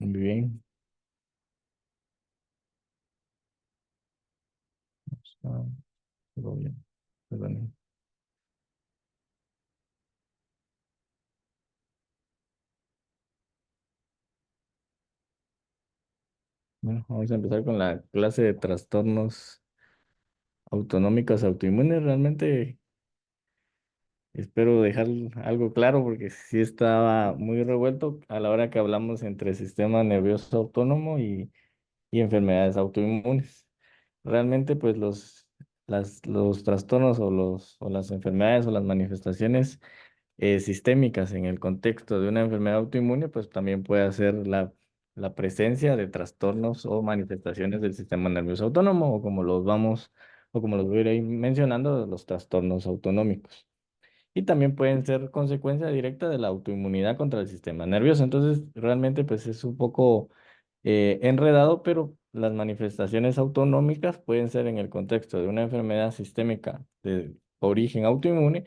Muy bien. Ah, todo bien. Perdón. Bueno, vamos a empezar con la clase de trastornos autonómicos autoinmunes. Realmente espero dejar algo claro porque sí estaba muy revuelto a la hora que hablamos entre sistema nervioso autónomo y enfermedades autoinmunes. Realmente, pues los trastornos o las enfermedades o las manifestaciones sistémicas en el contexto de una enfermedad autoinmune, pues también puede ser la presencia de trastornos o manifestaciones del sistema nervioso autónomo, o como los voy a ir mencionando, los trastornos autonómicos. Y también pueden ser consecuencia directa de la autoinmunidad contra el sistema nervioso. Entonces, realmente, pues es un poco enredado, pero las manifestaciones autonómicas pueden ser en el contexto de una enfermedad sistémica de origen autoinmune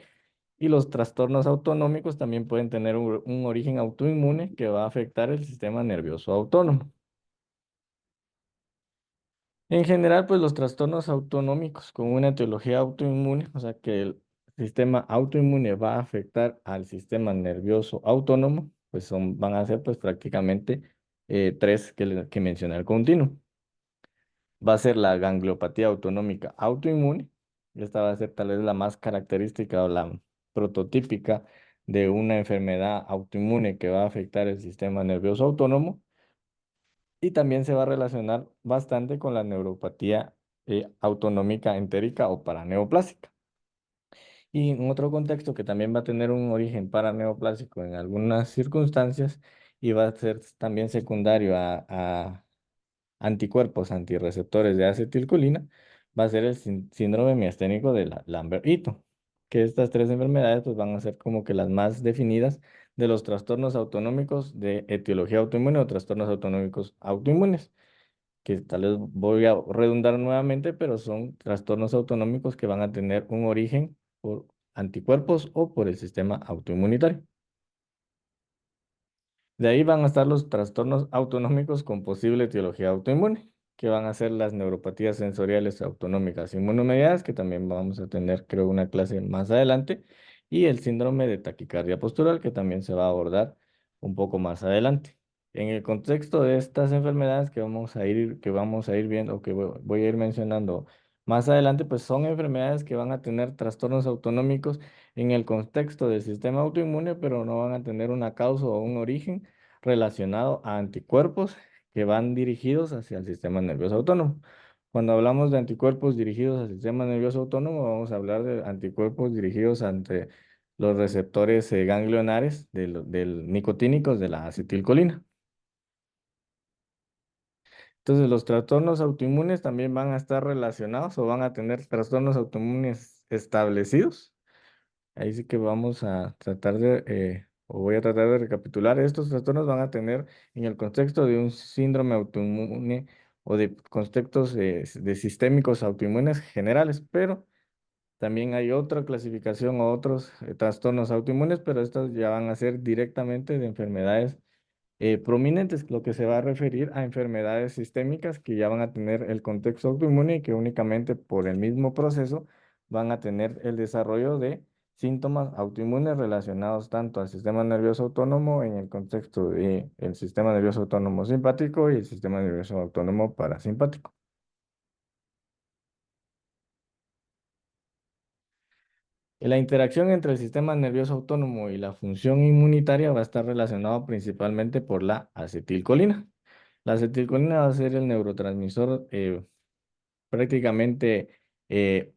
y los trastornos autonómicos también pueden tener un origen autoinmune que va a afectar el sistema nervioso autónomo. En general, pues los trastornos autonómicos con una etiología autoinmune, o sea que el sistema autoinmune va a afectar al sistema nervioso autónomo, pues van a ser pues prácticamente tres que mencioné al continuo. Va a ser la gangliopatía autonómica autoinmune. Esta va a ser tal vez la más característica o la prototípica de una enfermedad autoinmune que va a afectar el sistema nervioso autónomo y también se va a relacionar bastante con la neuropatía autonómica entérica o paraneoplásica. Y en otro contexto que también va a tener un origen paraneoplásico en algunas circunstancias y va a ser también secundario a anticuerpos antirreceptores de acetilcolina, va a ser el síndrome miasténico de Lambert-Eaton, que estas tres enfermedades pues, van a ser como que las más definidas de los trastornos autonómicos de etiología autoinmune o trastornos autonómicos autoinmunes, que tal vez voy a redundar nuevamente, pero son trastornos autonómicos que van a tener un origen por anticuerpos o por el sistema autoinmunitario. De ahí van a estar los trastornos autonómicos con posible etiología autoinmune, que van a ser las neuropatías sensoriales autonómicas inmunomediadas, que también vamos a tener, creo, una clase más adelante, y el síndrome de taquicardia postural, que también se va a abordar un poco más adelante. En el contexto de estas enfermedades que vamos a ir viendo, o que voy a ir mencionando más adelante, pues son enfermedades que van a tener trastornos autonómicos en el contexto del sistema autoinmune, pero no van a tener una causa o un origen relacionado a anticuerpos que van dirigidos hacia el sistema nervioso autónomo. Cuando hablamos de anticuerpos dirigidos al sistema nervioso autónomo, vamos a hablar de anticuerpos dirigidos ante los receptores ganglionares del nicotínicos de la acetilcolina. Entonces, los trastornos autoinmunes también van a estar relacionados o van a tener trastornos autoinmunes establecidos. Ahí sí que vamos a tratar o voy a tratar de recapitular. Estos trastornos van a tener en el contexto de un síndrome autoinmune o de contextos de sistémicos autoinmunes generales, pero también hay otra clasificación o otros trastornos autoinmunes, pero estos ya van a ser directamente de enfermedades prominentes, lo que se va a referir a enfermedades sistémicas que ya van a tener el contexto autoinmune y que únicamente por el mismo proceso van a tener el desarrollo de síntomas autoinmunes relacionados tanto al sistema nervioso autónomo en el contexto del sistema nervioso autónomo simpático y el sistema nervioso autónomo parasimpático. La interacción entre el sistema nervioso autónomo y la función inmunitaria va a estar relacionada principalmente por la acetilcolina. La acetilcolina va a ser el neurotransmisor prácticamente eh,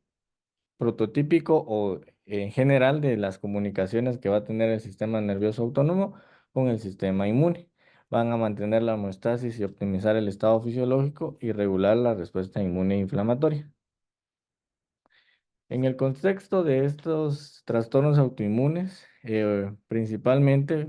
prototípico o en general de las comunicaciones que va a tener el sistema nervioso autónomo con el sistema inmune. Van a mantener la homeostasis y optimizar el estado fisiológico y regular la respuesta inmune inflamatoria. En el contexto de estos trastornos autoinmunes, principalmente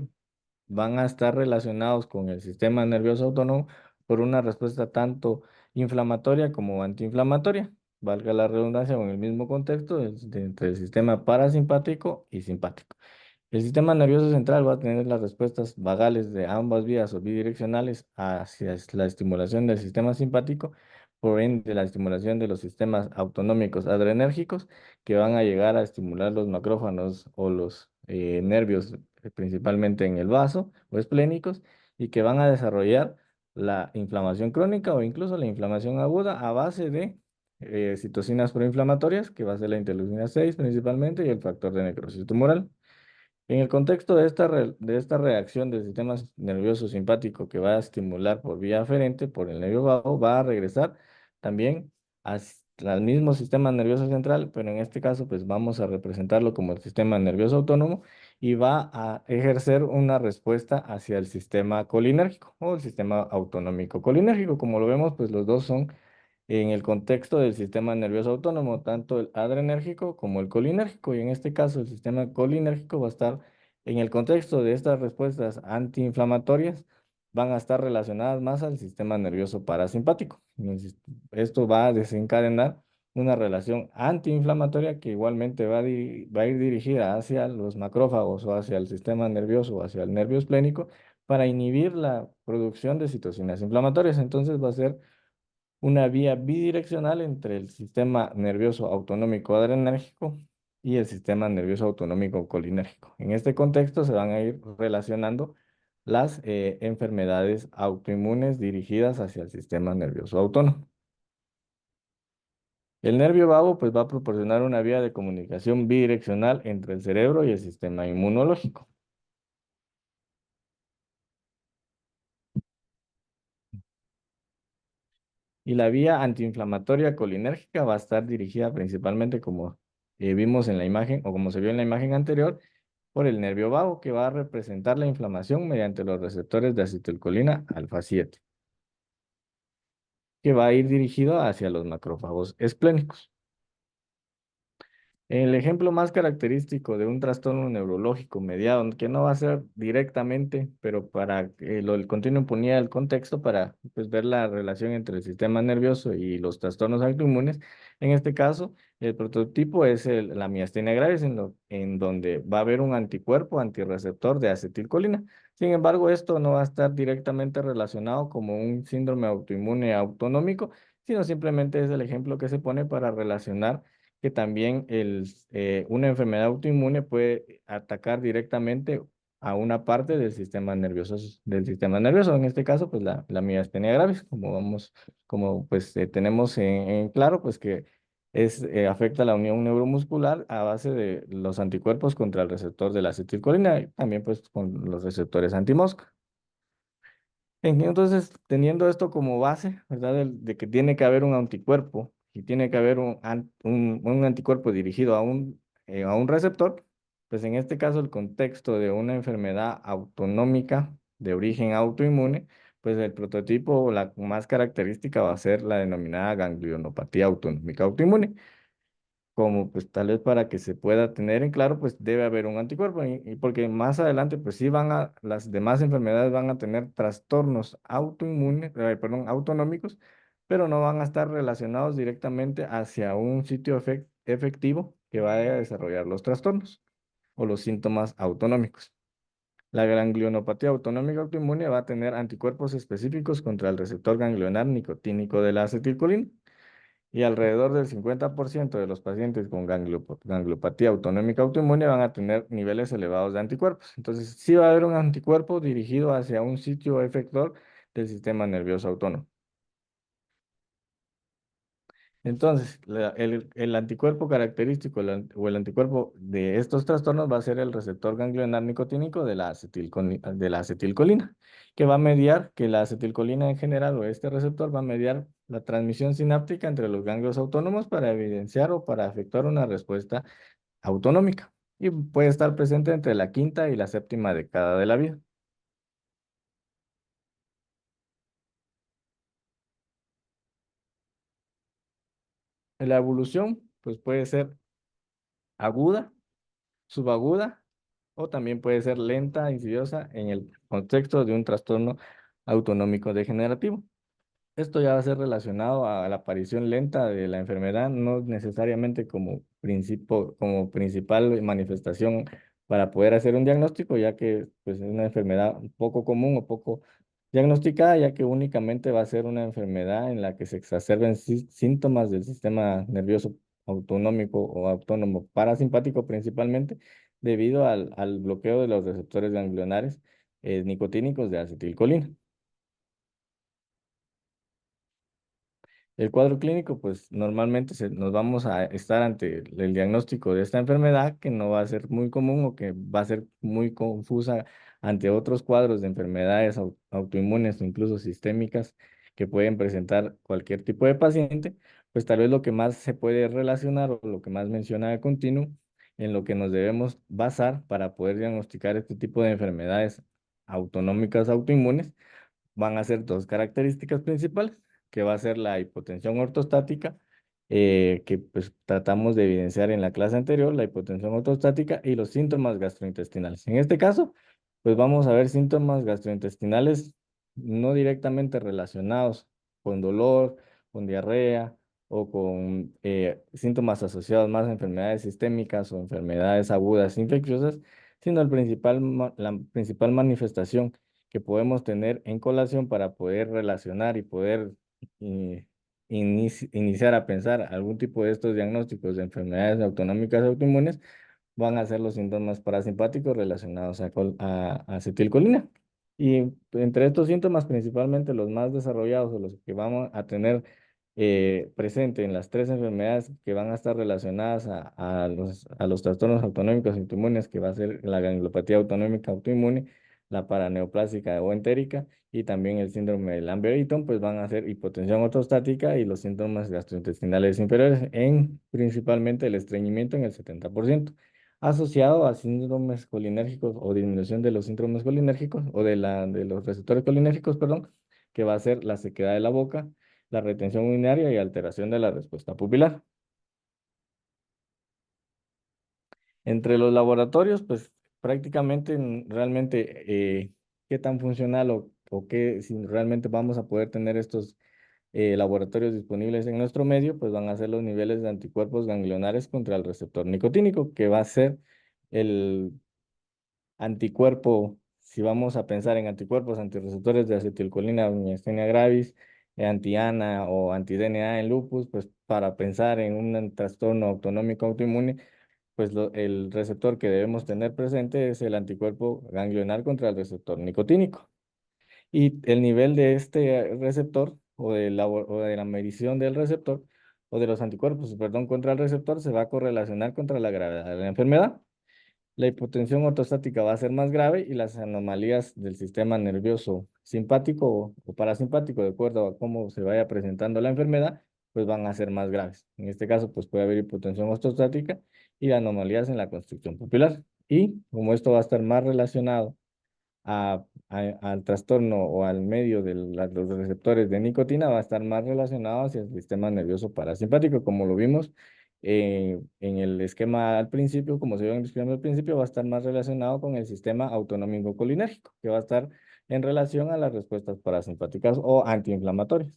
van a estar relacionados con el sistema nervioso autónomo por una respuesta tanto inflamatoria como antiinflamatoria, valga la redundancia, o en el mismo contexto entre el sistema parasimpático y simpático. El sistema nervioso central va a tener las respuestas vagales de ambas vías o bidireccionales hacia la estimulación del sistema simpático, por ende la estimulación de los sistemas autonómicos adrenérgicos que van a llegar a estimular los macrófagos o los nervios, principalmente en el vaso o esplénicos, y que van a desarrollar la inflamación crónica o incluso la inflamación aguda a base de citocinas proinflamatorias, que va a ser la interleucina 6 principalmente y el factor de necrosis tumoral. En el contexto de de esta reacción del sistema nervioso simpático que va a estimular por vía aferente, por el nervio vago, va a regresar también al mismo sistema nervioso central, pero en este caso pues vamos a representarlo como el sistema nervioso autónomo y va a ejercer una respuesta hacia el sistema colinérgico o el sistema autonómico colinérgico. Como lo vemos, pues los dos son en el contexto del sistema nervioso autónomo, tanto el adrenérgico como el colinérgico. Y en este caso, el sistema colinérgico va a estar en el contexto de estas respuestas antiinflamatorias, van a estar relacionadas más al sistema nervioso parasimpático. Esto va a desencadenar una relación antiinflamatoria que igualmente va a ir dirigida hacia los macrófagos o hacia el sistema nervioso o hacia el nervio esplénico para inhibir la producción de citocinas inflamatorias. Entonces va a ser una vía bidireccional entre el sistema nervioso autonómico adrenérgico y el sistema nervioso autonómico colinérgico. En este contexto se van a ir relacionando las enfermedades autoinmunes dirigidas hacia el sistema nervioso autónomo. El nervio vago pues va a proporcionar una vía de comunicación bidireccional entre el cerebro y el sistema inmunológico. Y la vía antiinflamatoria colinérgica va a estar dirigida principalmente como vimos en la imagen o como se vio en la imagen anterior, por el nervio vago que va a representar la inflamación mediante los receptores de acetilcolina alfa 7, que va a ir dirigido hacia los macrófagos esplénicos. El ejemplo más característico de un trastorno neurológico mediado, que no va a ser directamente, pero para que el continuo ponía el contexto para pues, ver la relación entre el sistema nervioso y los trastornos autoinmunes. En este caso, el prototipo es la miastenia gravis, en donde va a haber un anticuerpo antirreceptor de acetilcolina. Sin embargo, esto no va a estar directamente relacionado como un síndrome autoinmune autonómico, sino simplemente es el ejemplo que se pone para relacionar que también una enfermedad autoinmune puede atacar directamente a una parte del sistema nervioso, en este caso, pues la miastenia gravis, como pues tenemos en claro, pues que afecta la unión neuromuscular a base de los anticuerpos contra el receptor de la acetilcolina y también pues con los receptores antimosca. Entonces, teniendo esto como base, ¿verdad? De que tiene que haber un anticuerpo y tiene que haber un anticuerpo dirigido a un receptor, pues en este caso el contexto de una enfermedad autonómica de origen autoinmune, pues el prototipo o la más característica va a ser la denominada ganglionopatía autonómica autoinmune, como pues tal vez para que se pueda tener en claro, pues debe haber un anticuerpo y porque más adelante pues sí las demás enfermedades van a tener trastornos autoinmunes, perdón, autonómicos, pero no van a estar relacionados directamente hacia un sitio efectivo que vaya a desarrollar los trastornos o los síntomas autonómicos. La ganglionopatía autonómica autoinmune va a tener anticuerpos específicos contra el receptor ganglionar nicotínico de la acetilcolina y alrededor del 50% de los pacientes con gangliopatía autonómica autoinmune van a tener niveles elevados de anticuerpos. Entonces, sí va a haber un anticuerpo dirigido hacia un sitio efector del sistema nervioso autónomo. Entonces, el anticuerpo característico o el anticuerpo de estos trastornos va a ser el receptor ganglionar nicotínico de de la acetilcolina, que va a mediar, que la acetilcolina en general o este receptor va a mediar la transmisión sináptica entre los ganglios autónomos para evidenciar o para efectuar una respuesta autonómica. Y puede estar presente entre la quinta y la séptima década de la vida. La evolución, pues puede ser aguda, subaguda o también puede ser lenta, insidiosa en el contexto de un trastorno autonómico degenerativo. Esto ya va a ser relacionado a la aparición lenta de la enfermedad, no necesariamente como principal manifestación para poder hacer un diagnóstico, ya que pues, es una enfermedad poco común o poco diagnosticada, ya que únicamente va a ser una enfermedad en la que se exacerben síntomas del sistema nervioso autonómico o autónomo parasimpático principalmente, debido al bloqueo de los receptores ganglionares nicotínicos de acetilcolina. El cuadro clínico, pues normalmente nos vamos a estar ante el diagnóstico de esta enfermedad que no va a ser muy común o que va a ser muy confusa ante otros cuadros de enfermedades autoinmunes o incluso sistémicas que pueden presentar cualquier tipo de paciente, pues tal vez lo que más se puede relacionar o lo que más menciona de continuo en lo que nos debemos basar para poder diagnosticar este tipo de enfermedades autonómicas autoinmunes van a ser dos características principales, que va a ser la hipotensión ortostática, que pues tratamos de evidenciar en la clase anterior, la hipotensión ortostática y los síntomas gastrointestinales. En este caso, pues vamos a ver síntomas gastrointestinales no directamente relacionados con dolor, con diarrea o con síntomas asociados más a enfermedades sistémicas o enfermedades agudas infecciosas, sino la principal manifestación que podemos tener en colación para poder relacionar y poder eh, iniciar a pensar algún tipo de estos diagnósticos de enfermedades autonómicas autoinmunes, van a ser los síntomas parasimpáticos relacionados a acetilcolina. Y entre estos síntomas, principalmente los más desarrollados o los que vamos a tener presente en las tres enfermedades que van a estar relacionadas a los trastornos autonómicos autoinmunes, que va a ser la gangliopatía autonómica autoinmune, la paraneoplásica o entérica y también el síndrome de Lambert-Eaton, pues van a ser hipotensión ortostática y los síntomas gastrointestinales inferiores, en principalmente el estreñimiento en el 70% asociado a síndromes colinérgicos o disminución de los síndromes colinérgicos o de los receptores colinérgicos, perdón, que va a ser la sequedad de la boca, la retención urinaria y alteración de la respuesta pupilar. Entre los laboratorios, pues prácticamente realmente qué tan funcional o qué si realmente vamos a poder tener estos laboratorios disponibles en nuestro medio, pues van a ser los niveles de anticuerpos ganglionares contra el receptor nicotínico, que va a ser el anticuerpo, si vamos a pensar en anticuerpos antirreceptores de acetilcolina, miastenia gravis, anti-ANA o anti-DNA en lupus, pues para pensar en un trastorno autonómico autoinmune, pues el receptor que debemos tener presente es el anticuerpo ganglionar contra el receptor nicotínico. Y el nivel de este receptor o de la medición del receptor o de los anticuerpos, perdón, contra el receptor se va a correlacionar contra la gravedad de la enfermedad. La hipotensión ortostática va a ser más grave y las anomalías del sistema nervioso simpático o parasimpático, de acuerdo a cómo se vaya presentando la enfermedad, pues van a ser más graves. En este caso, pues puede haber hipotensión ortostática y anomalías en la construcción pupilar. Y como esto va a estar más relacionado al trastorno o al medio de los receptores de nicotina, va a estar más relacionado hacia el sistema nervioso parasimpático, como lo vimos en el esquema al principio, como se vio en el esquema al principio, va a estar más relacionado con el sistema autonómico colinérgico, que va a estar en relación a las respuestas parasimpáticas o antiinflamatorias.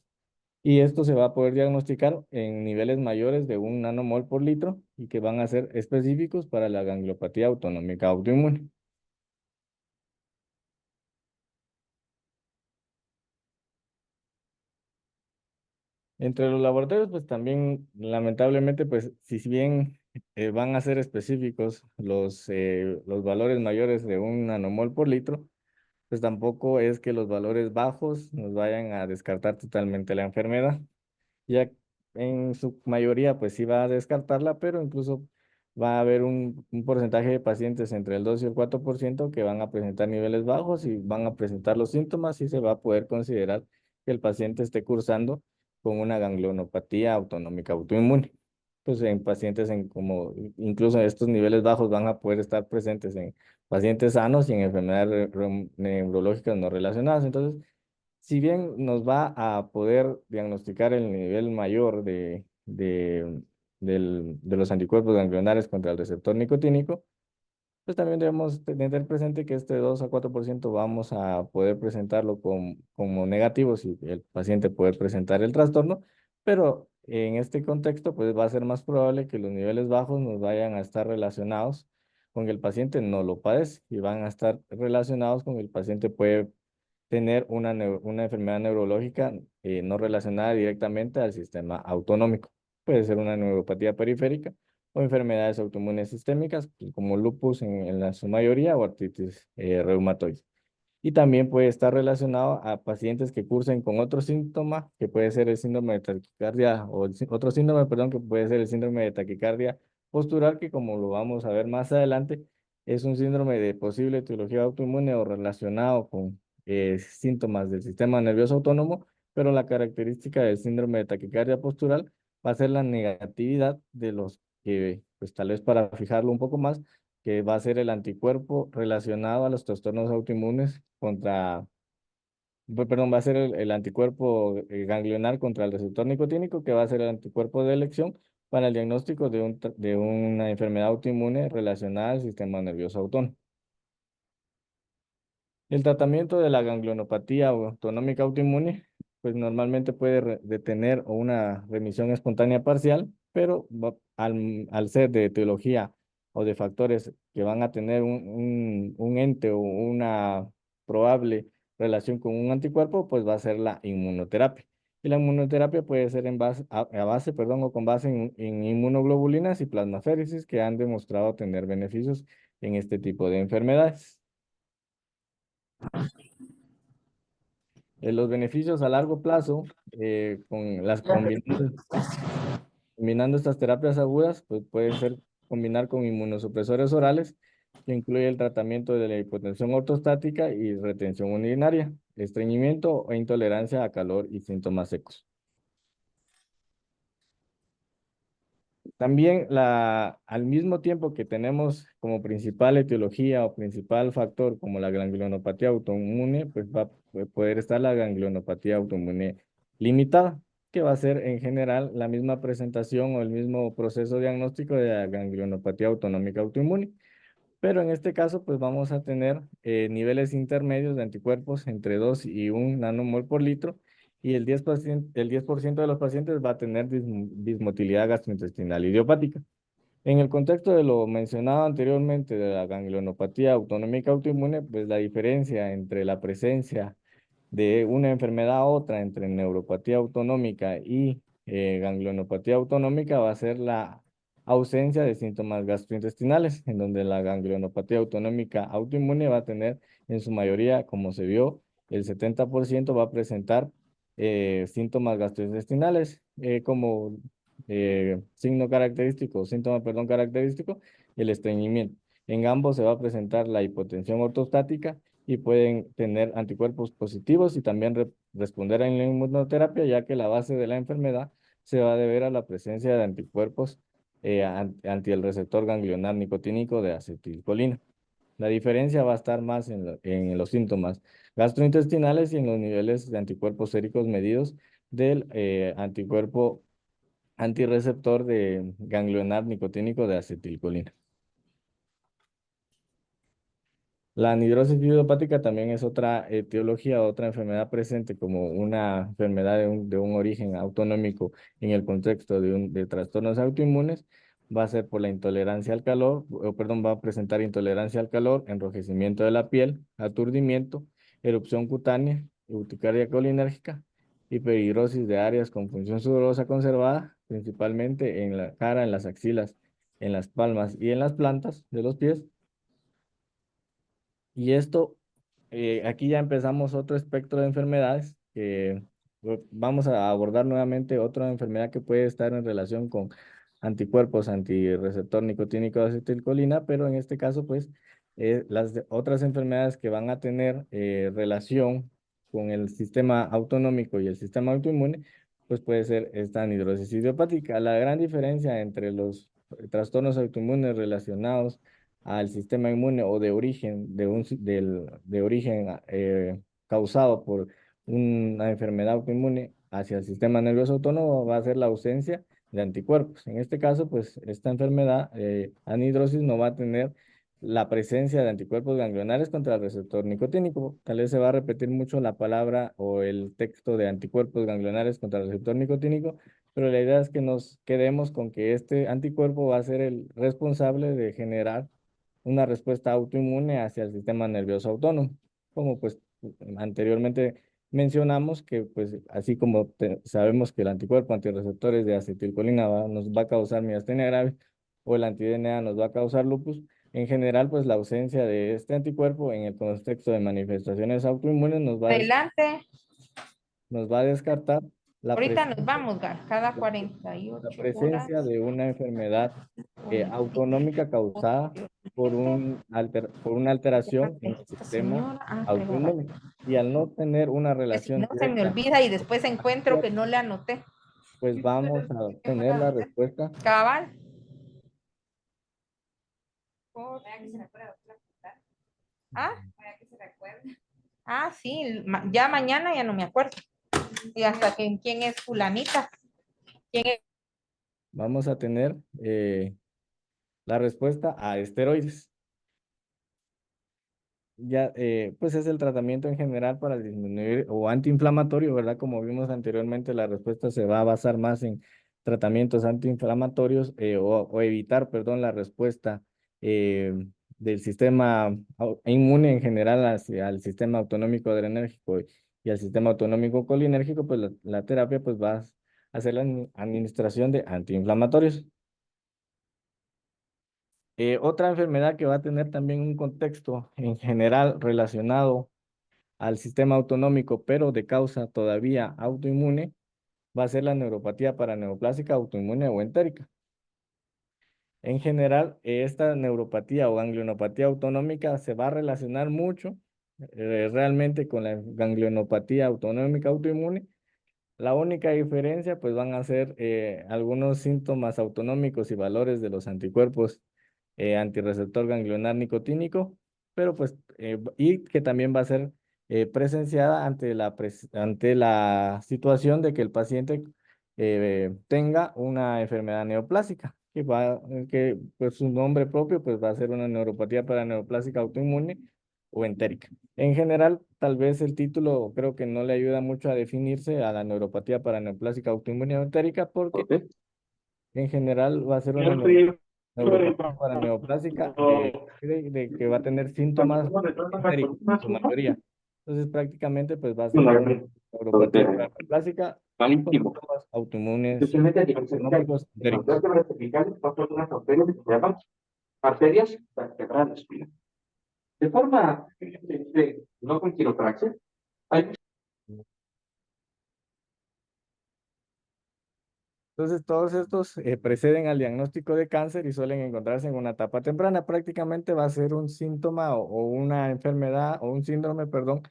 Y esto se va a poder diagnosticar en niveles mayores de 1 nanomol por litro y que van a ser específicos para la gangliopatía autonómica autoinmune. Entre los laboratorios, pues también, lamentablemente, pues si bien van a ser específicos los valores mayores de 1 nanomol por litro, pues tampoco es que los valores bajos nos vayan a descartar totalmente la enfermedad. Ya en su mayoría, pues sí va a descartarla, pero incluso va a haber un porcentaje de pacientes entre el 2 y el 4% que van a presentar niveles bajos y van a presentar los síntomas y se va a poder considerar que el paciente esté cursando con una ganglionopatía autonómica autoinmune. Pues en pacientes como incluso estos niveles bajos van a poder estar presentes en pacientes sanos y en enfermedades neurológicas no relacionadas. Entonces, si bien nos va a poder diagnosticar el nivel mayor de los anticuerpos ganglionares contra el receptor nicotínico, pues también debemos tener presente que este 2 a 4% vamos a poder presentarlo como negativo si el paciente puede presentar el trastorno, pero en este contexto pues va a ser más probable que los niveles bajos nos vayan a estar relacionados con el paciente no lo padece y van a estar relacionados con el paciente puede tener una enfermedad neurológica no relacionada directamente al sistema autonómico. Puede ser una neuropatía periférica o enfermedades autoinmunes sistémicas, pues, como lupus su mayoría o artritis reumatoide. Y también puede estar relacionado a pacientes que cursen con otro síntoma, que puede ser el síndrome de taquicardia, o otro síndrome, perdón, que puede ser el síndrome de taquicardia postural, que como lo vamos a ver más adelante, es un síndrome de posible etiología autoinmune o relacionado con síntomas del sistema nervioso autónomo, pero la característica del síndrome de taquicardia postural va a ser la negatividad de los que, pues tal vez para fijarlo un poco más, que va a ser el anticuerpo relacionado a los trastornos autoinmunes perdón, va a ser el anticuerpo ganglionar contra el receptor nicotínico, que va a ser el anticuerpo de elección para el diagnóstico de una enfermedad autoinmune relacionada al sistema nervioso autónomo. El tratamiento de la ganglionopatía autonómica autoinmune, pues normalmente puede detener o una remisión espontánea parcial, pero al ser de etiología o de factores que van a tener un ente o una probable relación con un anticuerpo, pues va a ser la inmunoterapia. Y la inmunoterapia puede ser a base, perdón, o con base en inmunoglobulinas y plasmaféresis que han demostrado tener beneficios en este tipo de enfermedades. Los beneficios a largo plazo, combinando estas terapias agudas, pues pueden ser combinar con inmunosupresores orales, que incluye el tratamiento de la hipotensión ortostática y retención urinaria, estreñimiento e intolerancia a calor y síntomas secos. También al mismo tiempo que tenemos como principal etiología o principal factor como la ganglionopatía autoinmune, pues va a poder estar la ganglionopatía autoinmune limitada, que va a ser en general la misma presentación o el mismo proceso diagnóstico de la ganglionopatía autonómica autoinmune. Pero en este caso, pues vamos a tener niveles intermedios de anticuerpos entre 2 y 1 nanomol por litro y el 10% de los pacientes va a tener dismotilidad gastrointestinal idiopática. En el contexto de lo mencionado anteriormente de la ganglionopatía autonómica autoinmune, pues la diferencia entre la presencia de una enfermedad a otra entre neuropatía autonómica y ganglionopatía autonómica va a ser la ausencia de síntomas gastrointestinales, en donde la ganglionopatía autonómica autoinmune va a tener en su mayoría, como se vio, el 70% va a presentar síntomas gastrointestinales como signo característico, síntoma, perdón, característico, el estreñimiento. En ambos se va a presentar la hipotensión ortostática y pueden tener anticuerpos positivos y también responder a la inmunoterapia, ya que la base de la enfermedad se va a deber a la presencia de anticuerpos anti el receptor ganglionar nicotínico de acetilcolina. La diferencia va a estar más en los síntomas gastrointestinales y en los niveles de anticuerpos séricos medidos del anticuerpo antirreceptor de ganglionar nicotínico de acetilcolina. La anhidrosis idiopática también es otra etiología, otra enfermedad presente como una enfermedad de un origen autonómico en el contexto de trastornos autoinmunes. Va a ser por la intolerancia al calor, o perdón, va a presentar intolerancia al calor, enrojecimiento de la piel, aturdimiento, erupción cutánea, urticaria colinérgica, hiperhidrosis de áreas con función sudorosa conservada, principalmente en la cara, en las axilas, en las palmas y en las plantas de los pies. Y esto, aquí ya empezamos otro espectro de enfermedades que vamos a abordar nuevamente otra enfermedad que puede estar en relación con anticuerpos antirreceptor nicotínico de acetilcolina, pero en este caso, pues, otras enfermedades que van a tener relación con el sistema autonómico y el sistema autoinmune, pues puede ser esta anhidrosis idiopática. La gran diferencia entre los trastornos autoinmunes relacionados al sistema inmune o de origen, de origen causado por una enfermedad autoinmune hacia el sistema nervioso autónomo va a ser la ausencia de anticuerpos. En este caso, pues esta enfermedad, anhidrosis, no va a tener la presencia de anticuerpos ganglionares contra el receptor nicotínico. Tal vez se va a repetir mucho la palabra o el texto de anticuerpos ganglionares contra el receptor nicotínico, pero la idea es que nos quedemos con que este anticuerpo va a ser el responsable de generar una respuesta autoinmune hacia el sistema nervioso autónomo, como pues anteriormente mencionamos que pues así como sabemos que el anticuerpo antirreceptores de acetilcolina nos va a causar miastenia gravis o el anti-DNA nos va a causar lupus, en general pues la ausencia de este anticuerpo en el contexto de manifestaciones autoinmunes Adelante. nos va a descartar la Ahorita nos presencia vamos, cada la, la 48 horas. presencia de una enfermedad autonómica causada por una alteración en el Esta sistema señora, 3 horas. autoinmune. Y al no tener una Que si relación no se me directa, olvida y después encuentro que no le anoté. pues vamos a obtener la respuesta. Cabal. ¿Ah? Ah, sí, ya mañana ya no me acuerdo. Y hasta que quién es fulanita. ¿Quién es? Vamos a tener la respuesta a esteroides. Ya, pues es el tratamiento en general para disminuir o antiinflamatorio, ¿verdad? Como vimos anteriormente, la respuesta se va a basar más en tratamientos antiinflamatorios o evitar, perdón, la respuesta eh, del sistema inmune en general al sistema autonómico adrenérgico y al sistema autonómico colinérgico, pues la terapia pues va a hacer la administración de antiinflamatorios. Otra enfermedad que va a tener también un contexto en general relacionado al sistema autonómico, pero de causa todavía autoinmune, va a ser la neuropatía paraneoplásica autoinmune o entérica. En general, esta neuropatía o ganglionopatía autonómica se va a relacionar mucho realmente con la ganglionopatía autonómica autoinmune. La única diferencia, pues van a ser algunos síntomas autonómicos y valores de los anticuerpos antirreceptor ganglionar nicotínico, pero pues, y que también va a ser presenciada ante la situación de que el paciente tenga una enfermedad neoplásica, que pues su nombre propio pues va a ser una neuropatía paraneoplásica autoinmune o entérica. En general, tal vez el título creo que no le ayuda mucho a definirse a la neuropatía paraneoplásica autoinmune o entérica porque en general va a ser una neuropatía paraneoplásica de que va a tener síntomas entéricos en su mayoría. Entonces prácticamente pues va a ser una neuropatía paraneoplásica con Malísimo. síntomas autoinmunes Especialmente a nivel cerebral. autonómicos En las entéricos. vértebras cervicales pasan unas arterias que se llaman arterias vertebrales. De forma no con quiropraxia, hay Entonces, todos estos preceden al diagnóstico de cáncer y suelen encontrarse en una etapa temprana. Prácticamente va a ser un síntoma o una enfermedad o un síndrome, perdón,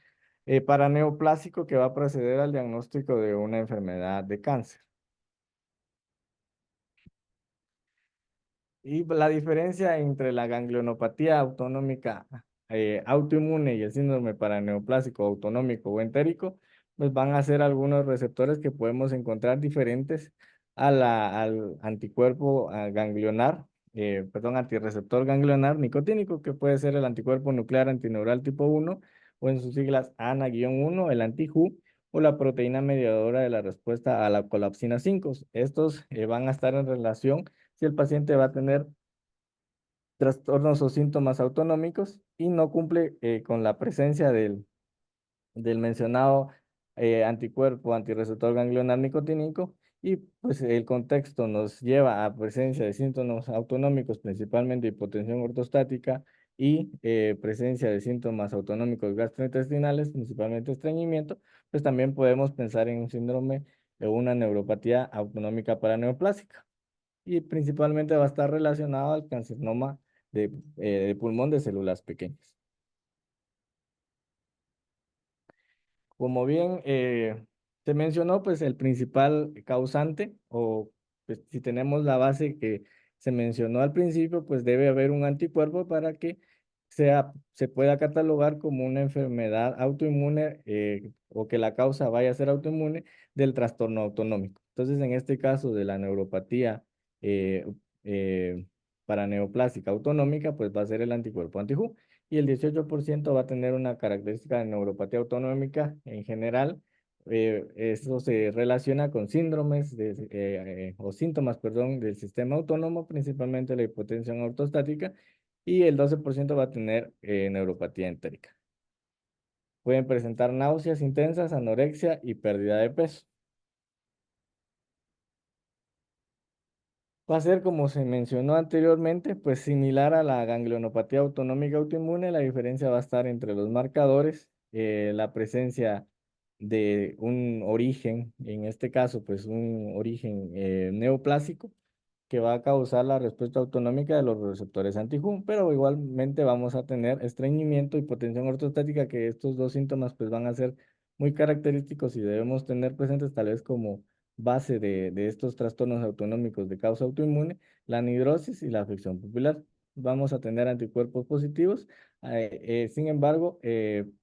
paraneoplásico que va a preceder al diagnóstico de una enfermedad de cáncer. Y la diferencia entre la ganglionopatía autonómica autoinmune y el síndrome paraneoplásico autonómico o entérico, pues van a ser algunos receptores que podemos encontrar diferentes al anticuerpo ganglionar, perdón, antirreceptor ganglionar nicotínico, que puede ser el anticuerpo nuclear antineural tipo 1 o en sus siglas ANA-1, el anti-Hu, o la proteína mediadora de la respuesta a la colapsina 5. Estos van a estar en relación si el paciente va a tener trastornos o síntomas autonómicos y no cumple con la presencia del mencionado anticuerpo antirreceptor ganglionar nicotínico y pues el contexto nos lleva a presencia de síntomas autonómicos, principalmente hipotensión ortostática y presencia de síntomas autonómicos gastrointestinales, principalmente estreñimiento, pues también podemos pensar en un síndrome de una neuropatía autonómica paraneoplásica y principalmente va a estar relacionado al carcinoma de pulmón de células pequeñas. Como bien se mencionó, pues el principal causante, o pues, si tenemos la base que se mencionó al principio, pues debe haber un anticuerpo para que se pueda catalogar como una enfermedad autoinmune o que la causa vaya a ser autoinmune del trastorno autonómico. Entonces, en este caso de la neuropatía eh, eh, paraneoplásica autonómica, pues va a ser el anticuerpo anti-Hu y el 18% va a tener una característica de neuropatía autonómica en general. Eso se relaciona con síndromes o síntomas, perdón, del sistema autónomo, principalmente la hipotensión ortostática y el 12% va a tener neuropatía entérica. Pueden presentar náuseas intensas, anorexia y pérdida de peso. Va a ser, como se mencionó anteriormente, pues similar a la ganglionopatía autonómica autoinmune. La diferencia va a estar entre los marcadores, la presencia de un origen, en este caso, pues un origen neoplásico, que va a causar la respuesta autonómica de los receptores anti-Hu, pero igualmente vamos a tener estreñimiento y potencia ortostática, que estos dos síntomas pues van a ser muy característicos y debemos tener presentes tal vez como base de estos trastornos autonómicos de causa autoinmune, la anhidrosis y la afección pupilar. Vamos a tener anticuerpos positivos, sin embargo,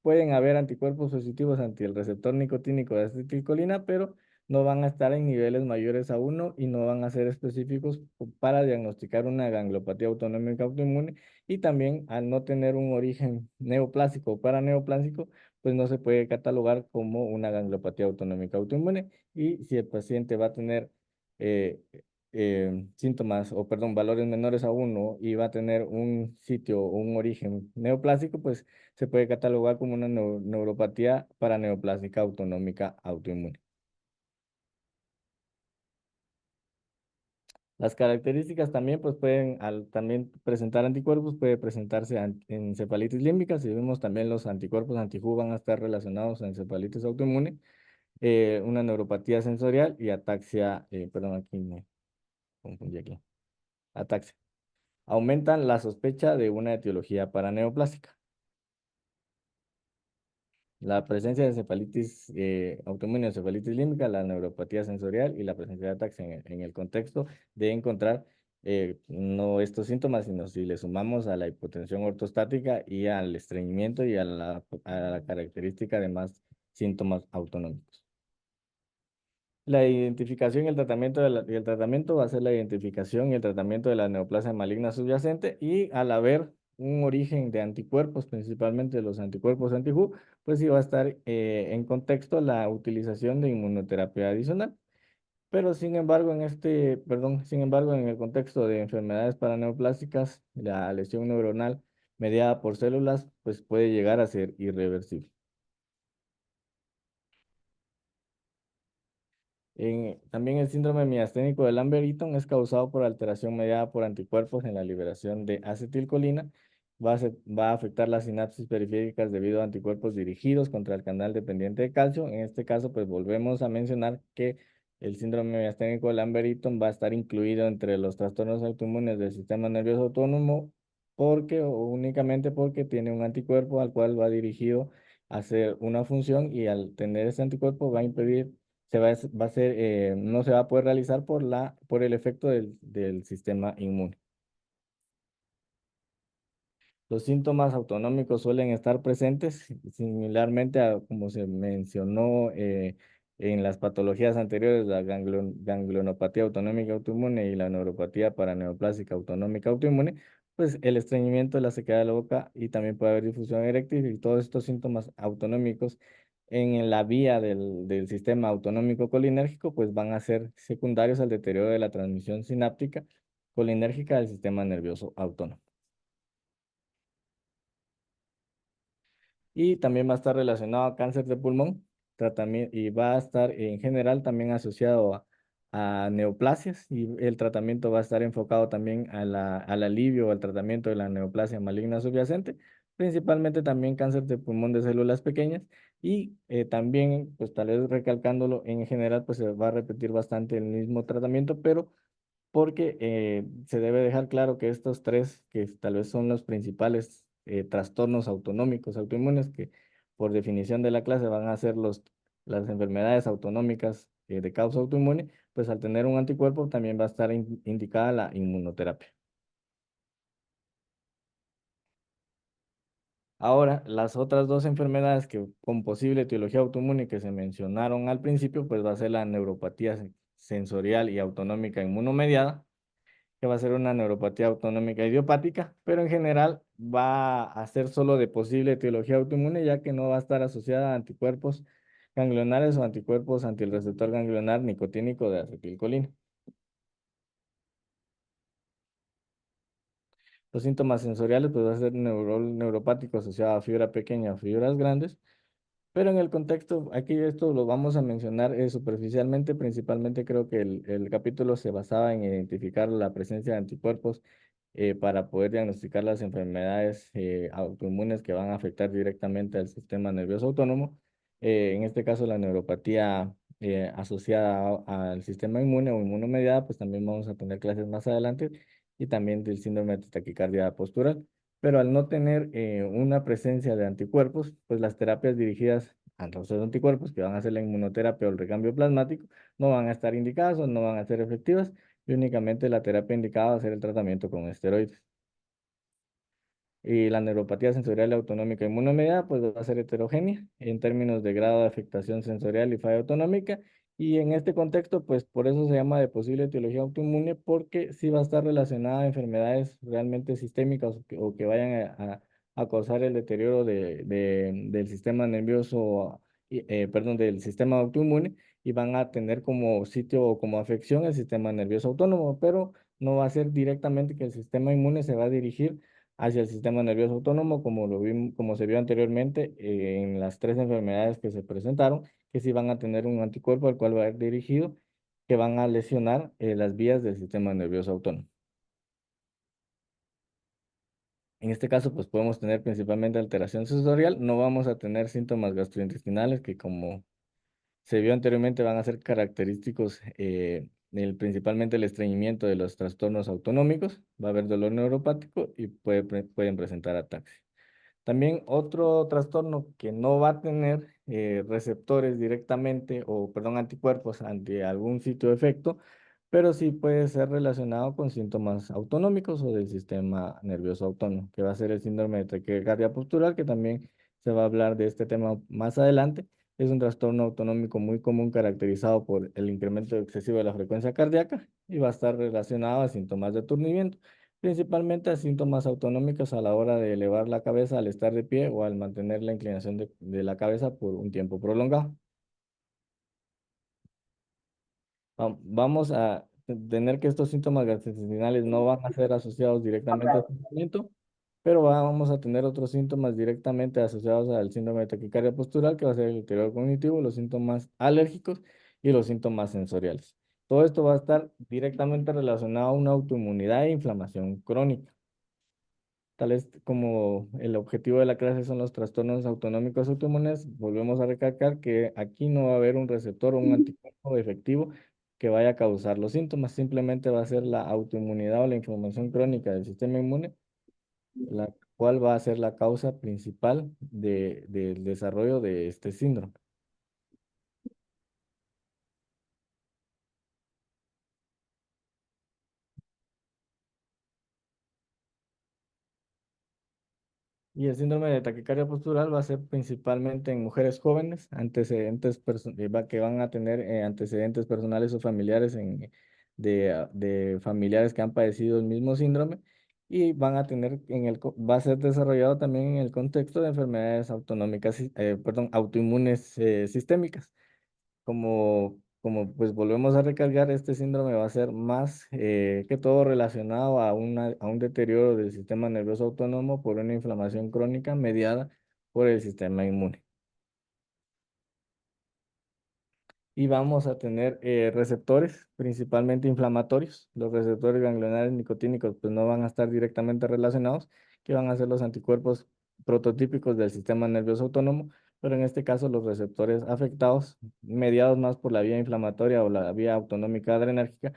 pueden haber anticuerpos positivos ante el receptor nicotínico de acetilcolina, pero no van a estar en niveles mayores a 1 y no van a ser específicos para diagnosticar una gangliopatía autonómica autoinmune, y también al no tener un origen neoplásico o paraneoplásico, pues no se puede catalogar como una gangliopatía autonómica autoinmune. Y si el paciente va a tener eh, síntomas o, perdón, valores menores a 1 y va a tener un sitio o un origen neoplásico, pues se puede catalogar como una neuropatía paraneoplásica autonómica autoinmune. Las características también, pues pueden, al también presentar anticuerpos, puede presentarse encefalitis límbica. Si vemos también los anticuerpos anti-Hu van a estar relacionados a encefalitis autoinmune, una neuropatía sensorial y ataxia, perdón, aquí me confundí aquí, ataxia. Aumentan la sospecha de una etiología paraneoplásica. La presencia de encefalitis autoinmune, encefalitis límbica, la neuropatía sensorial y la presencia de ataxia en el contexto de encontrar no estos síntomas, sino si le sumamos a la hipotensión ortostática y al estreñimiento y a la característica de más síntomas autonómicos. La identificación y el tratamiento, y el tratamiento va a ser la identificación y el tratamiento de la neoplasia maligna subyacente, y al haber un origen de anticuerpos, principalmente los anticuerpos anti-Hu, pues sí va a estar en contexto la utilización de inmunoterapia adicional. Pero sin embargo, sin embargo, en el contexto de enfermedades paraneoplásicas, la lesión neuronal mediada por células, pues puede llegar a ser irreversible. También el síndrome miasténico de Lambert-Eaton es causado por alteración mediada por anticuerpos en la liberación de acetilcolina. Va a afectar las sinapsis periféricas debido a anticuerpos dirigidos contra el canal dependiente de calcio. En este caso, pues volvemos a mencionar que el síndrome miasténico de Lambert-Eaton va a estar incluido entre los trastornos autoinmunes del sistema nervioso autónomo, porque o únicamente porque tiene un anticuerpo al cual va dirigido a hacer una función, y al tener ese anticuerpo va a impedir, va a ser, no se va a poder realizar por el efecto del sistema inmune. Los síntomas autonómicos suelen estar presentes, similarmente a como se mencionó en las patologías anteriores, la ganglionopatía autonómica autoinmune y la neuropatía paraneoplásica autonómica autoinmune, pues el estreñimiento, la sequedad de la boca, y también puede haber difusión eréctil, y todos estos síntomas autonómicos en la vía del sistema autonómico colinérgico, pues van a ser secundarios al deterioro de la transmisión sináptica colinérgica del sistema nervioso autónomo. Y también va a estar relacionado a cáncer de pulmón, tratamiento, y va a estar en general también asociado a neoplasias, y el tratamiento va a estar enfocado también al alivio o al tratamiento de la neoplasia maligna subyacente, principalmente también cáncer de pulmón de células pequeñas, y también, pues tal vez recalcándolo, en general pues se va a repetir bastante el mismo tratamiento, pero porque se debe dejar claro que estos tres, que tal vez son los principales trastornos autonómicos autoinmunes, que por definición de la clase van a ser las enfermedades autonómicas de causa autoinmune, pues al tener un anticuerpo también va a estar indicada la inmunoterapia. Ahora, las otras dos enfermedades que con posible etiología autoinmune que se mencionaron al principio, pues va a ser la neuropatía sensorial y autonómica inmunomediada, que va a ser una neuropatía autonómica idiopática, pero en general va a ser solo de posible etiología autoinmune, ya que no va a estar asociada a anticuerpos ganglionares o anticuerpos anti el receptor ganglionar nicotínico de acetilcolina. Los síntomas sensoriales, pues va a ser neuropático asociado a fibra pequeña o fibras grandes, pero en el contexto, aquí esto lo vamos a mencionar superficialmente, principalmente creo que el capítulo se basaba en identificar la presencia de anticuerpos para poder diagnosticar las enfermedades autoinmunes que van a afectar directamente al sistema nervioso autónomo. En este caso, la neuropatía asociada al sistema inmune o inmunomediada, pues también vamos a tener clases más adelante, y también del síndrome de taquicardia postural. Pero al no tener una presencia de anticuerpos, pues las terapias dirigidas a los anticuerpos, que van a ser la inmunoterapia o el recambio plasmático, no van a estar indicadas o no van a ser efectivas, y únicamente la terapia indicada va a ser el tratamiento con esteroides. Y la neuropatía sensorial autonómica inmunomediada pues va a ser heterogénea en términos de grado de afectación sensorial y falla autonómica. Y en este contexto, pues por eso se llama de posible etiología autoinmune, porque sí va a estar relacionada a enfermedades realmente sistémicas o que vayan a causar el deterioro del sistema nervioso, perdón, del sistema autoinmune, y van a tener como sitio o como afección el sistema nervioso autónomo, pero no va a ser directamente que el sistema inmune se va a dirigir hacia el sistema nervioso autónomo, como como se vio anteriormente en las tres enfermedades que se presentaron, que sí van a tener un anticuerpo al cual va a ir dirigido, que van a lesionar las vías del sistema nervioso autónomo. En este caso, pues podemos tener principalmente alteración sensorial, no vamos a tener síntomas gastrointestinales que, como se vio anteriormente, van a ser característicos principalmente el estreñimiento de los trastornos autonómicos. Va a haber dolor neuropático y pueden presentar ataques. También otro trastorno que no va a tener receptores directamente, o perdón, anticuerpos ante algún sitio de efecto, pero sí puede ser relacionado con síntomas autonómicos o del sistema nervioso autónomo, que va a ser el síndrome de taquicardia postural, que también se va a hablar de este tema más adelante. Es un trastorno autonómico muy común, caracterizado por el incremento excesivo de la frecuencia cardíaca, y va a estar relacionado a síntomas de aturdimiento, principalmente a síntomas autonómicos a la hora de elevar la cabeza al estar de pie o al mantener la inclinación de la cabeza por un tiempo prolongado. Vamos a tener que estos síntomas gastrointestinales no van a ser asociados directamente al tratamiento, pero vamos a tener otros síntomas directamente asociados al síndrome de taquicardia postural, que va a ser el deterioro cognitivo, los síntomas alérgicos y los síntomas sensoriales. Todo esto va a estar directamente relacionado a una autoinmunidad e inflamación crónica. Tal vez como el objetivo de la clase son los trastornos autonómicos autoinmunes, volvemos a recalcar que aquí no va a haber un receptor o un anticuerpo efectivo que vaya a causar los síntomas, simplemente va a ser la autoinmunidad o la inflamación crónica del sistema inmune, la cual va a ser la causa principal del desarrollo de este síndrome. Y el síndrome de taquicardia postural va a ser principalmente en mujeres jóvenes, que van a tener antecedentes personales o familiares de familiares que han padecido el mismo síndrome, y van a tener va a ser desarrollado también en el contexto de enfermedades autonómicas, perdón, autoinmunes sistémicas. Como pues volvemos a recargar, este síndrome va a ser más que todo relacionado a un deterioro del sistema nervioso autónomo por una inflamación crónica mediada por el sistema inmune. Y vamos a tener receptores principalmente inflamatorios. Los receptores ganglionares nicotínicos pues no van a estar directamente relacionados, que van a ser los anticuerpos prototípicos del sistema nervioso autónomo, pero en este caso los receptores afectados, mediados más por la vía inflamatoria o la vía autonómica adrenérgica,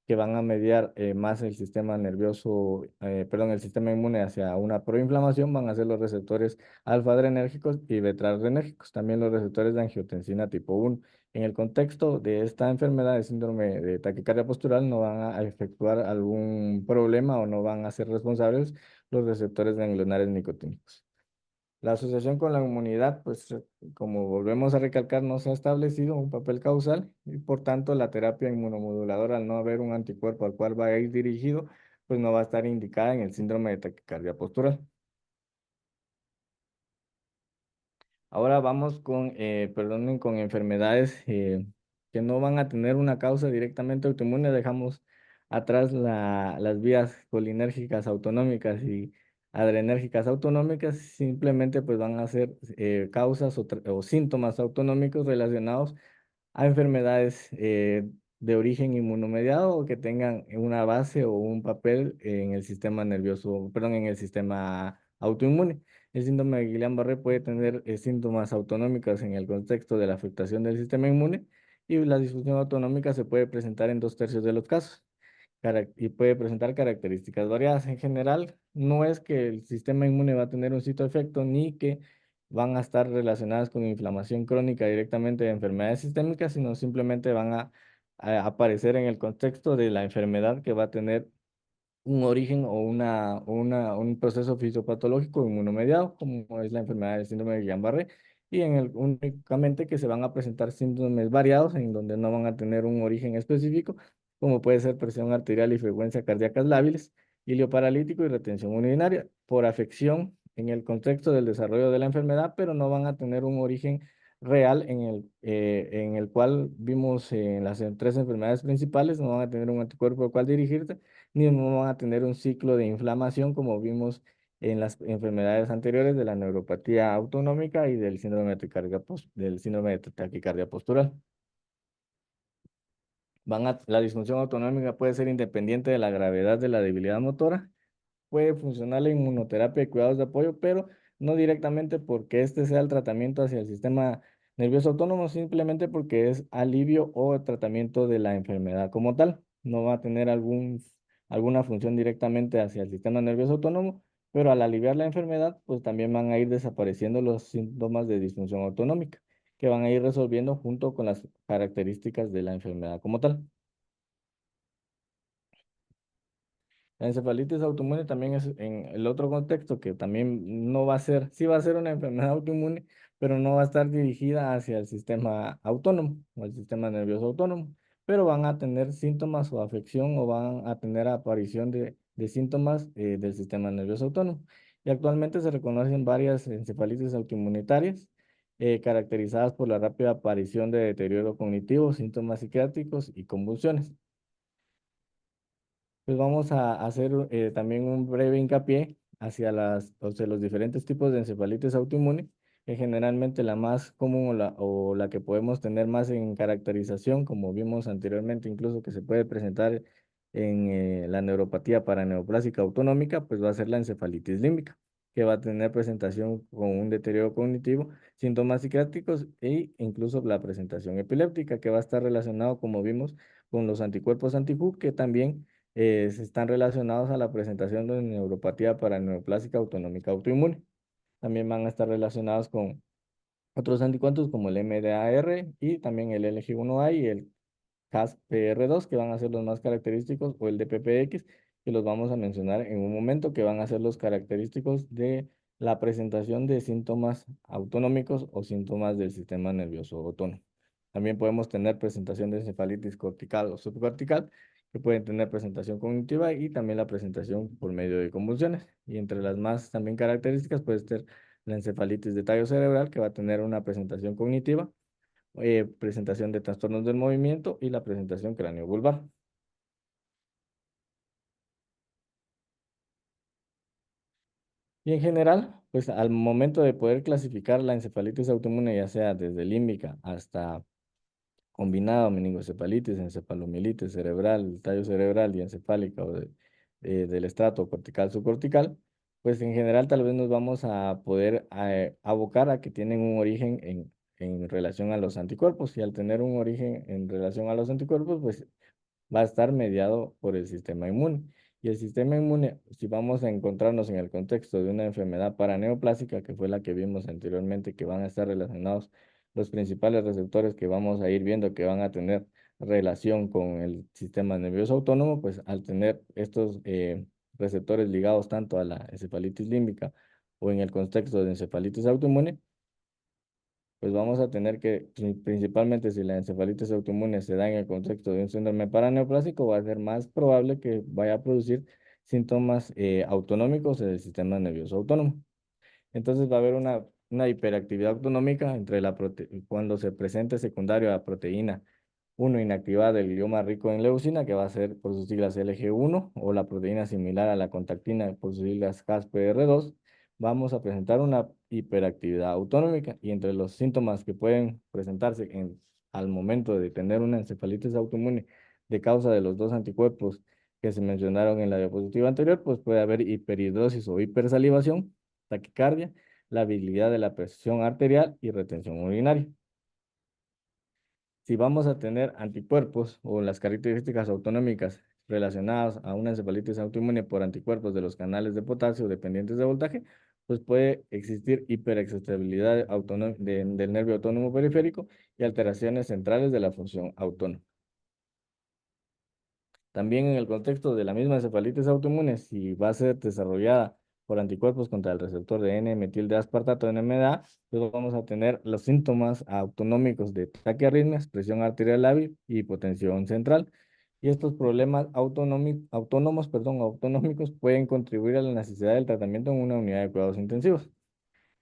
que van a mediar más el sistema nervioso, perdón, el sistema inmune hacia una proinflamación, van a ser los receptores alfa-adrenérgicos y beta-adrenérgicos, también los receptores de angiotensina tipo 1. En el contexto de esta enfermedad de síndrome de taquicardia postural, no van a efectuar algún problema o no van a ser responsables los receptores ganglionares nicotínicos. La asociación con la inmunidad, pues como volvemos a recalcar, no se ha establecido un papel causal, y por tanto la terapia inmunomoduladora, al no haber un anticuerpo al cual va a ir dirigido, pues no va a estar indicada en el síndrome de taquicardia postural. Ahora vamos perdonen, con enfermedades que no van a tener una causa directamente autoinmune. Dejamos atrás las vías colinérgicas autonómicas y adrenérgicas autonómicas simplemente pues van a ser causas o síntomas autonómicos relacionados a enfermedades de origen inmunomediado o que tengan una base o un papel en el sistema nervioso, perdón, en el sistema autoinmune. El síndrome de Guillain-Barré puede tener síntomas autonómicos en el contexto de la afectación del sistema inmune y la disfunción autonómica se puede presentar en 2/3 de los casos y puede presentar características variadas. En general, no es que el sistema inmune va a tener un sitio efecto ni que van a estar relacionadas con inflamación crónica directamente de enfermedades sistémicas, sino simplemente van a aparecer en el contexto de la enfermedad que va a tener un origen o un proceso fisiopatológico inmunomediado, como es la enfermedad del síndrome de Guillain-Barré, y únicamente que se van a presentar síntomas variados en donde no van a tener un origen específico, como puede ser presión arterial y frecuencia cardíacas lábiles, hilio paralítico y retención urinaria, por afección en el contexto del desarrollo de la enfermedad, pero no van a tener un origen real en el cual vimos en las tres enfermedades principales, no van a tener un anticuerpo al cual dirigirse, ni no van a tener un ciclo de inflamación como vimos en las enfermedades anteriores de la neuropatía autonómica y del síndrome de del síndrome de taquicardia postural. La disfunción autonómica puede ser independiente de la gravedad de la debilidad motora, puede funcionar la inmunoterapia y cuidados de apoyo, pero no directamente porque este sea el tratamiento hacia el sistema nervioso autónomo, simplemente porque es alivio o tratamiento de la enfermedad como tal. No va a tener alguna función directamente hacia el sistema nervioso autónomo, pero al aliviar la enfermedad, pues también van a ir desapareciendo los síntomas de disfunción autonómica, que van a ir resolviendo junto con las características de la enfermedad como tal. La encefalitis autoinmune también es en el otro contexto que también no va a ser, sí va a ser una enfermedad autoinmune, pero no va a estar dirigida hacia el sistema autónomo o el sistema nervioso autónomo, pero van a tener síntomas o afección o van a tener aparición de síntomas del sistema nervioso autónomo. Y actualmente se reconocen varias encefalitis autoinmunitarias caracterizadas por la rápida aparición de deterioro cognitivo, síntomas psiquiátricos y convulsiones. Pues vamos a hacer también un breve hincapié hacia los diferentes tipos de encefalitis autoinmune, que generalmente la más común o la que podemos tener más en caracterización, como vimos anteriormente, incluso que se puede presentar en la neuropatía paraneoplásica autonómica, pues va a ser la encefalitis límbica, que va a tener presentación con un deterioro cognitivo, síntomas psiquiátricos e incluso la presentación epiléptica, que va a estar relacionado, como vimos, con los anticuerpos anti-HU, que también están relacionados a la presentación de neuropatía paraneoplásica autonómica autoinmune. También van a estar relacionados con otros anticuerpos como el MDAR y también el LG1A y el CASPR2, que van a ser los más característicos, o el DPPX, que los vamos a mencionar en un momento, que van a ser los característicos de la presentación de síntomas autonómicos o síntomas del sistema nervioso autónomo. También podemos tener presentación de encefalitis cortical o subcortical, que pueden tener presentación cognitiva y también la presentación por medio de convulsiones. Y entre las más también características puede ser la encefalitis de tallo cerebral, que va a tener una presentación cognitiva, presentación de trastornos del movimiento y la presentación cráneo-vulvar. Y en general, pues al momento de poder clasificar la encefalitis autoinmune, ya sea desde límbica hasta combinado, meningoencefalitis, encefalomielitis cerebral, tallo cerebral y encefálica del estrato cortical subcortical, pues en general tal vez nos vamos a poder abocar a que tienen un origen en relación a los anticuerpos, y al tener un origen en relación a los anticuerpos, pues va a estar mediado por el sistema inmune. Y el sistema inmune, si vamos a encontrarnos en el contexto de una enfermedad paraneoplásica, que fue la que vimos anteriormente, que van a estar relacionados los principales receptores que vamos a ir viendo que van a tener relación con el sistema nervioso autónomo, pues al tener estos receptores ligados tanto a la encefalitis límbica o en el contexto de encefalitis autoinmune, pues vamos a tener que, principalmente si la encefalitis autoinmune se da en el contexto de un síndrome paraneoplásico, va a ser más probable que vaya a producir síntomas autonómicos del sistema nervioso autónomo. Entonces va a haber una hiperactividad autonómica entre cuando se presente secundario a proteína uno, inactivada del glioma rico en leucina, que va a ser por sus siglas LG1, o la proteína similar a la contactina por sus siglas CASPR2, vamos a presentar una hiperactividad autonómica. Y entre los síntomas que pueden presentarse al momento de tener una encefalitis autoinmune de causa de los dos anticuerpos que se mencionaron en la diapositiva anterior, pues puede haber hiperhidrosis o hipersalivación, taquicardia, la habilidad de la presión arterial y retención urinaria. Si vamos a tener anticuerpos o las características autonómicas relacionadas a una encefalitis autoinmune por anticuerpos de los canales de potasio dependientes de voltaje, pues puede existir hiperexcitabilidad del nervio autónomo periférico y alteraciones centrales de la función autónoma. También en el contexto de la misma encefalitis autoinmune, si va a ser desarrollada por anticuerpos contra el receptor de N-metildeaspartato NMDA, pues vamos a tener los síntomas autonómicos de taquiarritmias, presión arterial lábil y hipotensión central. Y estos problemas autonómicos pueden contribuir a la necesidad del tratamiento en una unidad de cuidados intensivos.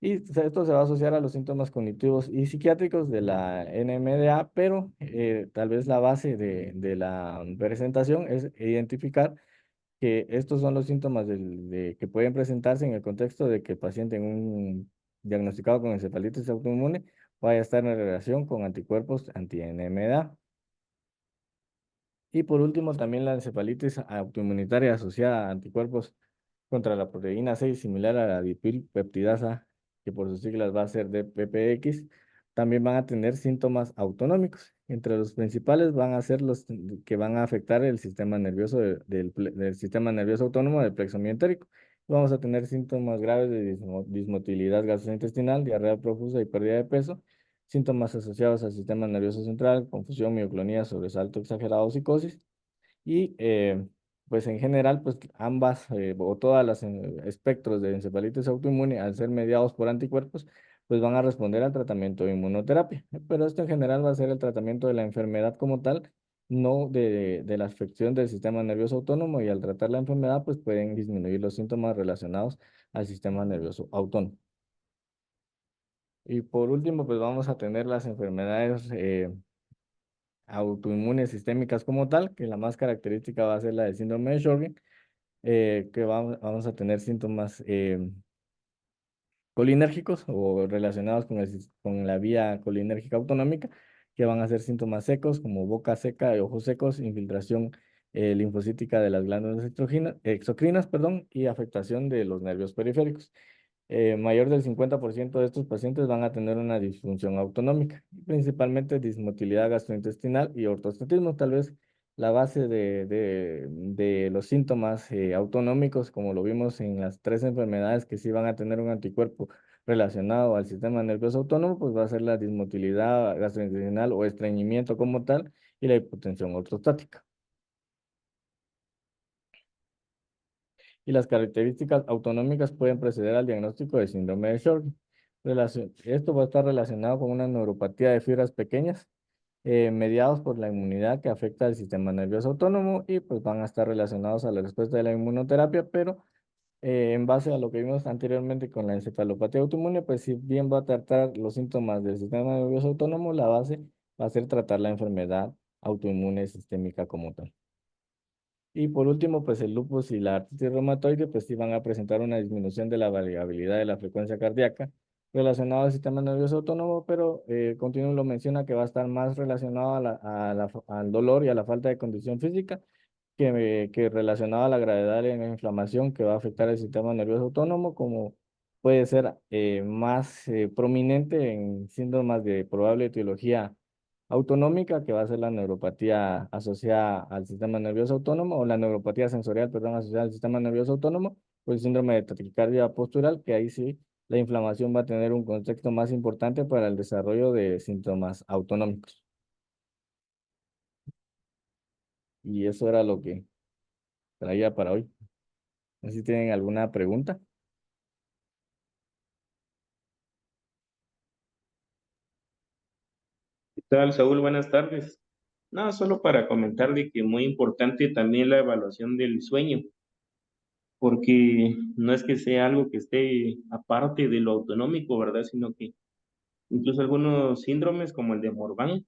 Y esto se va a asociar a los síntomas cognitivos y psiquiátricos de la NMDA, pero tal vez la base de la presentación es identificar que estos son los síntomas que pueden presentarse en el contexto de que el paciente diagnosticado con encefalitis autoinmune vaya a estar en relación con anticuerpos anti-NMDA. Y por último, también la encefalitis autoinmunitaria asociada a anticuerpos contra la proteína 6, similar a la dipilpeptidasa, que por sus siglas va a ser DPPX, también van a tener síntomas autonómicos. Entre los principales van a ser los que van a afectar el sistema nervioso del sistema nervioso autónomo del plexo mientérico. Vamos a tener síntomas graves de dismotilidad gastrointestinal, diarrea profusa y pérdida de peso, síntomas asociados al sistema nervioso central, confusión, mioclonía, sobresalto exagerado, psicosis. Y pues en general, pues ambas o todas las espectros de encefalitis autoinmune, al ser mediados por anticuerpos, pues van a responder al tratamiento de inmunoterapia. Pero esto en general va a ser el tratamiento de la enfermedad como tal, no de la afección del sistema nervioso autónomo, y al tratar la enfermedad, pues pueden disminuir los síntomas relacionados al sistema nervioso autónomo. Y por último, pues vamos a tener las enfermedades autoinmunes sistémicas como tal, que la más característica va a ser la del síndrome de Sjögren, que vamos a tener síntomas colinérgicos o relacionados con la vía colinérgica autonómica, que van a ser síntomas secos como boca seca y ojos secos, infiltración linfocítica de las glándulas exocrinas, perdón, y afectación de los nervios periféricos. Mayor del 50% de estos pacientes van a tener una disfunción autonómica, principalmente dismotilidad gastrointestinal y ortostatismo. Tal vez la base de los síntomas autonómicos, como lo vimos en las tres enfermedades que sí van a tener un anticuerpo relacionado al sistema nervioso autónomo, pues va a ser la dismotilidad gastrointestinal o estreñimiento como tal y la hipotensión ortostática. Y las características autonómicas pueden preceder al diagnóstico de síndrome de Sjögren. Esto va a estar relacionado con una neuropatía de fibras pequeñas, mediados por la inmunidad que afecta al sistema nervioso autónomo, y pues van a estar relacionados a la respuesta de la inmunoterapia, pero en base a lo que vimos anteriormente con la encefalopatía autoinmune, pues si bien va a tratar los síntomas del sistema nervioso autónomo, la base va a ser tratar la enfermedad autoinmune sistémica como tal. Y por último, pues el lupus y la artritis reumatoide, pues sí van a presentar una disminución de la variabilidad de la frecuencia cardíaca relacionado al sistema nervioso autónomo, pero Continuum lo menciona que va a estar más relacionado al dolor y a la falta de condición física que relacionado a la gravedad de la inflamación que va a afectar el sistema nervioso autónomo, como puede ser más prominente en síntomas de probable etiología autonómica, que va a ser la neuropatía asociada al sistema nervioso autónomo, o la neuropatía sensorial, perdón, asociada al sistema nervioso autónomo, o el síndrome de taquicardia postural, que ahí sí la inflamación va a tener un contexto más importante para el desarrollo de síntomas autonómicos. Y eso era lo que traía para hoy. No sé si tienen alguna pregunta. ¿Qué tal, Saúl? Buenas tardes. No, solo para comentar de que muy importante también la evaluación del sueño, porque no es que sea algo que esté aparte de lo autonómico, ¿verdad? Sino que incluso algunos síndromes como el de Morvan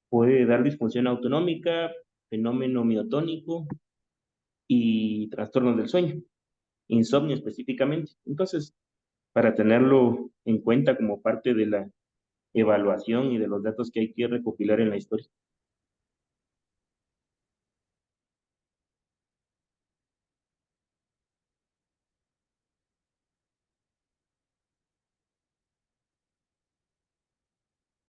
puede dar disfunción autonómica, fenómeno miotónico y trastornos del sueño, insomnio específicamente. Entonces, para tenerlo en cuenta como parte de la evaluación y de los datos que hay que recopilar en la historia.